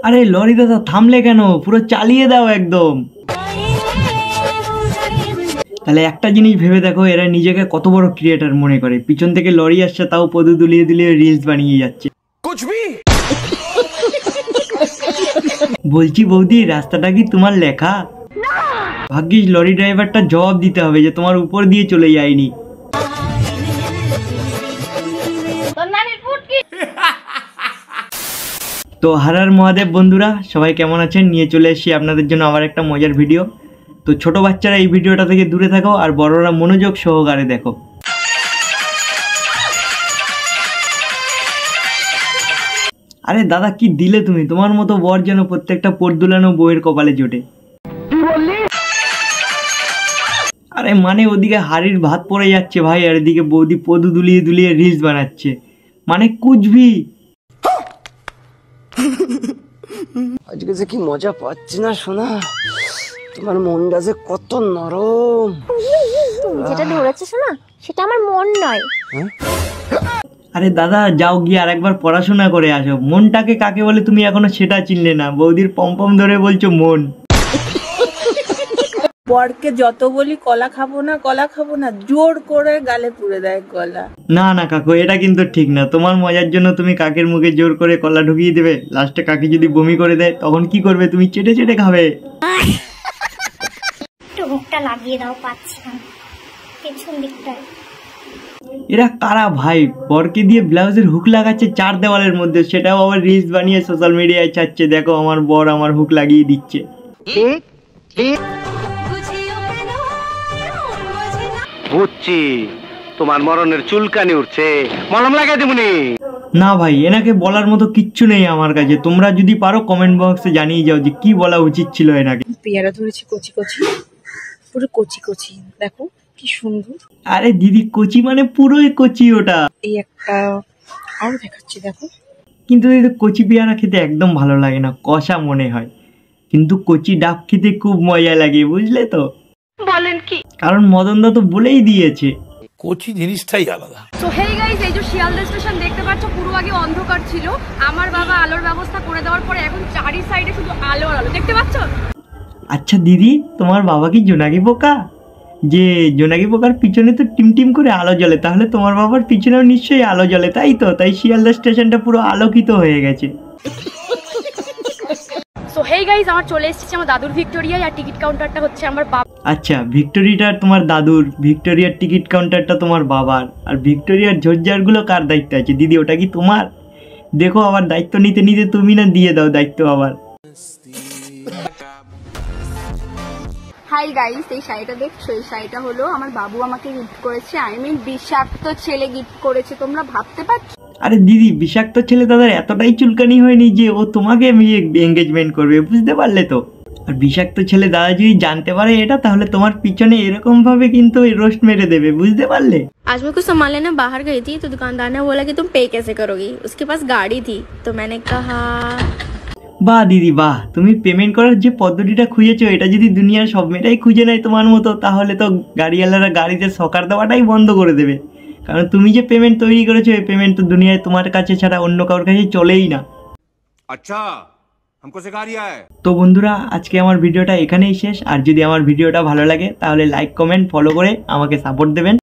আরে লরি দাদা থামলে কেন? পুরো চালিয়ে দাও একদম। তাহলে একটা জিনিস ভেবে দেখো, এরা নিজেকে কত বড় ক্রিয়েটার মনে করে। পিছন থেকে লরি আসছে, তাও পদু দুলিয়ে দুলিয়ে রিলস বানিয়ে যাচ্ছে। বলছি বৌদি, রাস্তাটা কি তোমার লেখা? ভাগ্যিস লরি ড্রাইভারটা জবাব দিতে হবে যে তোমার উপর দিয়ে চলে যায়নি। তো হারার মহাদেব বন্ধুরা, সবাই কেমন আছেন? নিয়ে চলে এসেছি আপনাদের জন্য আবার একটা মজার ভিডিও। তো ছোট বাচ্চারা এই ভিডিওটা থেকে দূরে থাকো, আর বড়রা মনোযোগ সহকারে দেখো। আরে দাদা কি দিলে তুমি? তোমার মতো বর যেন প্রত্যেকটা পর্দুলানো বউয়ের কপালে জোটে। আরে মানে ওদিকে হাড়ির ভাত পড়ে যাচ্ছে ভাই, আর এদিকে বৌদি পদু দুলিয়ে দুলিয়ে রিলস বানাচ্ছে। মানে কুচবি। আজকে যে কি মজা পাচ্ছি না শোনা, তোমার মনটা যে কত নরম। তুমি যেটা ধরেছো শোনা, সেটা আমার মন নয়। আরে দাদা যাও গিয়ে আর একবার পড়াশোনা করে আসো। মনটাকে কাকে বলে তুমি এখনো সেটা চিনলে না? বৌদির পম্পম ধরে বলছো মন। বরকে যত বলি কলা খাবো না, জোর করে গালে পুড়ে দেয় কলা। না না কাকু, এটা কিন্তু ঠিক না। তোমার মজার জন্য তুমি কাকের মুখে জোর করে কলা ঢুকিয়ে দেবে, লাস্টে কাকে যদি বমি করে দেয় তখন কি করবে? তুমি চেটে চেটে খাবে। একটু হুকটা লাগিয়ে দাও, পাচ্ছি না পেছন দিকটায়। এরা কারা ভাই? বরকে দিয়ে ব্লাউজের হুক লাগাচ্ছে চার দেওয়ালের মধ্যে, সেটাও আবার রিলস বানিয়ে সোশ্যাল মিডিয়ায় ছাড়ছে। দেখো আমার বর আমার হুক লাগিয়ে দিচ্ছে। বুঝছি, তোমার মরণের চুলকানি উঠছে, মলম লাগাই দেবনি। না ভাই, এনাকে বলার মতো কিচ্ছু নেই আমার কাছে। তোমরা যদি পারো কমেন্ট বক্সে জানিয়ে যাও যে কি বলা উচিত ছিল এনাকে। পেয়ারা ধরেছি কচি কচি, পুরো কচি কচি, দেখো কি সুন্দর। আরে দিদি কচি মানে পুরোই কচি ওটা। এই একটা আরো দেখাচ্ছি, দেখো। কিন্তু দিদি কচি পেয়ারা খেতে একদম ভালো লাগে না, কষা মনে হয়। কিন্তু কচি ডাব খেতে খুব মজা লাগে, বুঝলে তো? বলেন কি? কারণ মদন দা তো বলেই দিয়েছে কচি জিনিসটাই আলাদা। তো হেই গাইস, এই যে শিয়ালদা স্টেশন দেখতে পাচ্ছ, পুরো আগে অন্ধকার ছিল। আমার বাবা আলোর ব্যবস্থা করে দেওয়ার পরে এখন চারি সাইডে শুধু আলো আর আলো, দেখতে পাচ্ছ? আচ্ছা দিদি, তোমার বাবা কি জোনাকি পোকা? যে জোনাকি পোকার পিছনে তো টিম টিম করে আলো জ্বলে, তাহলে তোমার বাবার পিছনেও নিশ্চয়ই আলো জ্বলে, তাই তো? তাই শিয়ালদা স্টেশনটা পুরো আলোকিত হয়ে গেছে। সো হেই গাইস, আমার চলে এসেছে আমার দাদুর ভিক্টোরিয়ায়, আর টিকিট কাউন্টারটা হচ্ছে আমার বাবা। আচ্ছা, ভিক্টোরিয়াটা তোমার দাদুর, ভিক্টোরিয়ার টিকিট কাউন্টারটা তোমার বাবার, আর ভিক্টোরিয়ার ঝোরঝাড়গুলো কার দায়িত্ব আছে? দিদি ওটা কি তোমার? দেখো আবার দায়িত্ব নিতে নিতে তুমি না দিয়ে দাও দায়িত্ব আবার। হাই গাইস, এই শাড়িটা দেখছো? এই শাড়িটা হলো আমার বাবু আমাকে গিফট করেছে। আই মিন বিষাক্ত ছেলে গিফট করেছে, তোমরা ভাবতে পারছো? আরে দিদি, বিষাক্ত ছেলে দাদার এতটাই চুলকানি হয়নি যে ও তোমাকে এঙ্গেজমেন্ট করবে, বুঝতে পারলে তো? আর বিষাক্ত ছেলে দাদা যদি জানতে পারে এটা, তাহলে তোমার পিছনে এরকম ভাবে কিন্তু রোস্ট মেরে দেবে, বুঝতে পারলে? आज मैं कुछ सामान लेने बाहर गई थी तो दुकानदार ने बोला कि तुम पे कैसे करोगी। उसके पास गाड़ी थी तो मैंने कहा। বাহ দিদি বাহ, তুমি পেমেন্ট করার যে পদ্ধতিটা খুঁজেছো, এটা যদি দুনিয়ার সব মেয়েটাই খুঁজে নেয় তোমার মতো, তাহলে তো গাড়িওয়ালারা গাড়িতে সকার দেওয়াটাই বন্ধ করে দেবে। কারণ তুমি যে পেমেন্ট তৈরি করেছো, এই পেমেন্ট তো দুনিয়ায় তোমার কাছে ছাড়া অন্য কারোর কাছে চলেই না। আচ্ছা, हमको सिखा रिया है। তো বন্ধুরা, আজকে আমার ভিডিওটা এখানেই শেষ। আর যদি আমার ভিডিওটা ভালো লাগে তাহলে লাইক কমেন্ট ফলো করে আমাকে সাপোর্ট দেবেন।